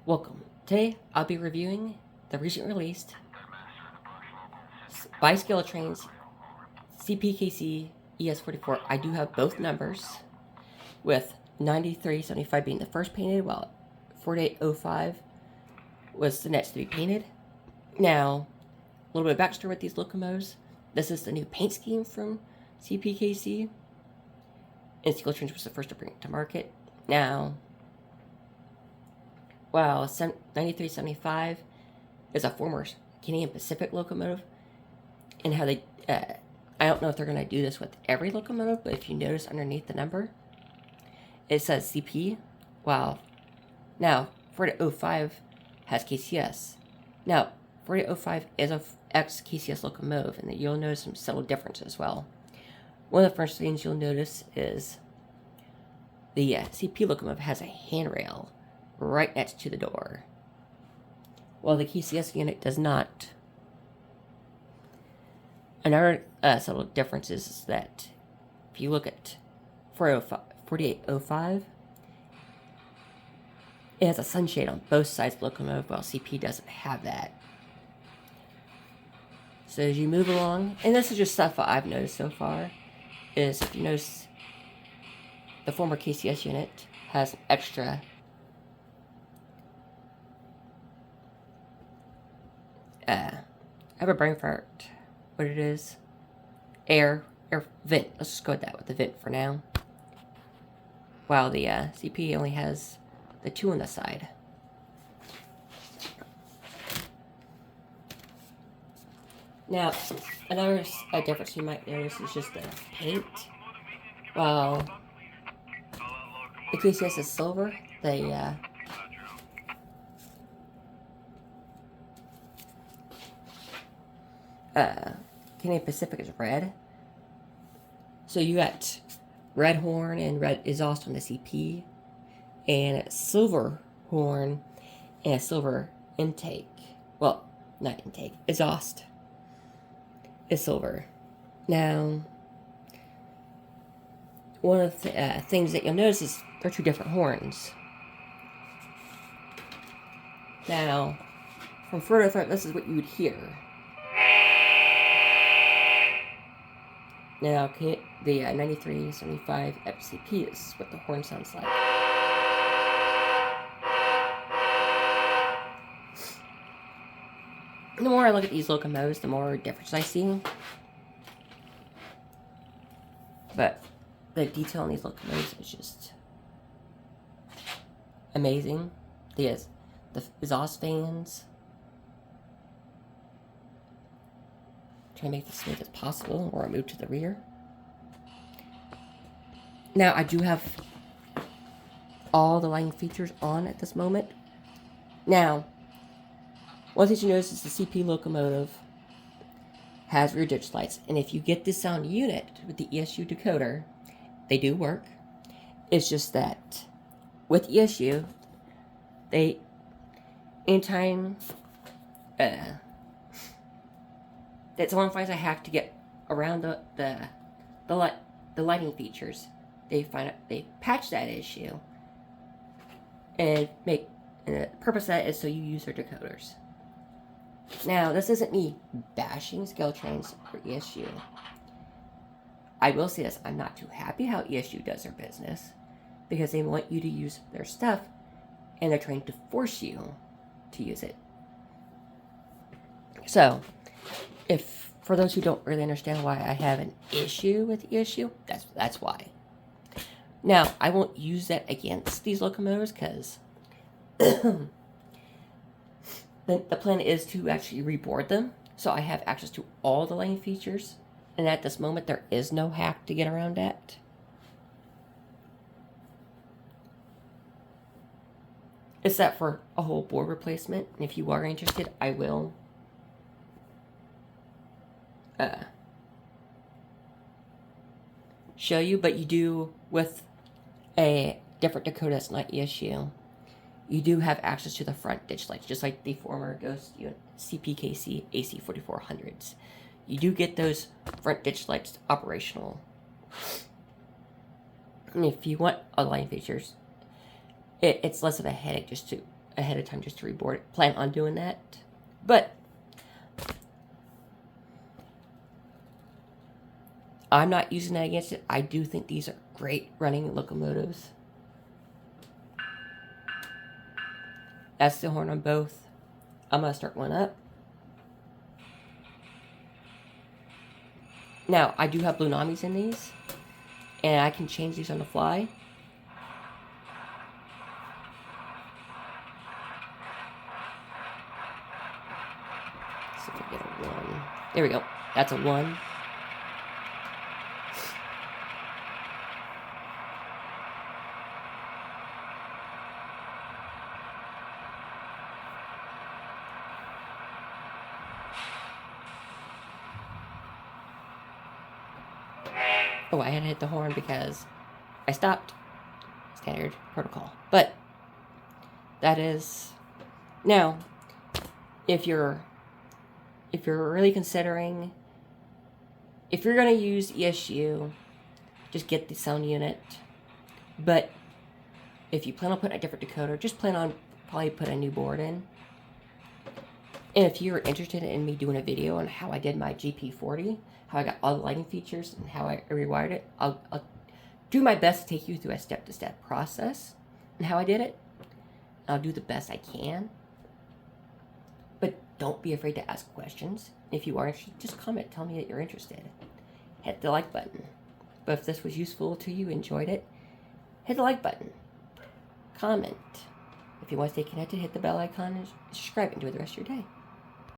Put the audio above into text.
Welcome. Today I'll be reviewing the recently released Bicycle Trains CPKC ES44. I do have both numbers, with 9375 being the first painted, while 4805 was the next to be painted. Now, a little bit of backstory with these locomotives. This is the new paint scheme from CPKC, and Bicycle Trains was the first to bring it to market. Now, while 9375 is a former Canadian Pacific locomotive, and how they, I don't know if they're going to do this with every locomotive, but if you notice underneath the number, it says CP, while now 4805 has KCS. Now, 4805 is a ex-KCS locomotive, and you'll notice some subtle differences as well. One of the first things you'll notice is the CP locomotive has a handrail right next to the door, while the KCS unit does not. Another subtle difference is that if you look at 4805, it has a sunshade on both sides of the locomotive, while CP doesn't have that. So as you move along, and this is just stuff I've noticed so far, is if you notice the former KCS unit has an extra I have a brain fart. What it is? Air vent. Let's just go with that, with the vent for now. While the CP only has the two on the side. Now, another difference you might notice is just the paint. While the KCS is silver, the Canadian Pacific is red. So you got red horn and red exhaust on the CP, and silver horn and a silver intake. Well, not intake, exhaust is silver. Now, one of the things that you'll notice is they're two different horns. Now, from further thought, this is what you would hear. Now, the 9375 FCP is what the horn sounds like. The more I look at these locomotives, the more difference I see. But the detail on these locomotives is just amazing. The exhaust fans. Try to make this smooth as possible, or I move to the rear. Now, I do have all the lighting features on at this moment. Now, one thing you notice is the CP locomotive has rear ditch lights, and if you get this sound unit with the ESU decoder, they do work. It's just that with ESU, anytime that someone finds a hack to get around the lighting features, they patch that issue, and the purpose of that is so you use their decoders. Now, this isn't me bashing scale trains for ESU. I will say this: I'm not too happy how ESU does their business, because they want you to use their stuff, and they're trying to force you to use it. So, if for those who don't really understand why I have an issue with ESU, that's why. Now, I won't use that against these locomotives, because the plan is to actually reboard them, so I have access to all the lane features, and at this moment there is no hack to get around that. Except for a whole board replacement, and if you are interested, I will show you, but you do, with a different decoder that's not ESU, you do have access to the front ditch lights, just like the former Ghost CPKC AC4400s. You do get those front ditch lights operational. And if you want other lighting features, it's less of a headache just to ahead of time just to reboard it. Plan on doing that. But I'm not using that against it. I do think these are great running locomotives. That's the horn on both. I'm going to start one up. Now, I do have Blunamis in these, and I can change these on the fly. See if I get a 1. There we go. That's a 1. Oh, I had to hit the horn because I stopped. Standard protocol. But that is now, if you're really considering, if you're going to use ESU, just get the sound unit. But if you plan on putting a different decoder, just plan on probably put a new board in. And if you're interested in me doing a video on how I did my GP40, how I got all the lighting features and how I rewired it, I'll do my best to take you through a step-to-step process and how I did it. I'll do the best I can. But don't be afraid to ask questions. If you are interested, just comment. Tell me that you're interested. Hit the like button. But if this was useful to you, enjoyed it, hit the like button. Comment. If you want to stay connected, hit the bell icon and subscribe. Enjoy the rest of your day.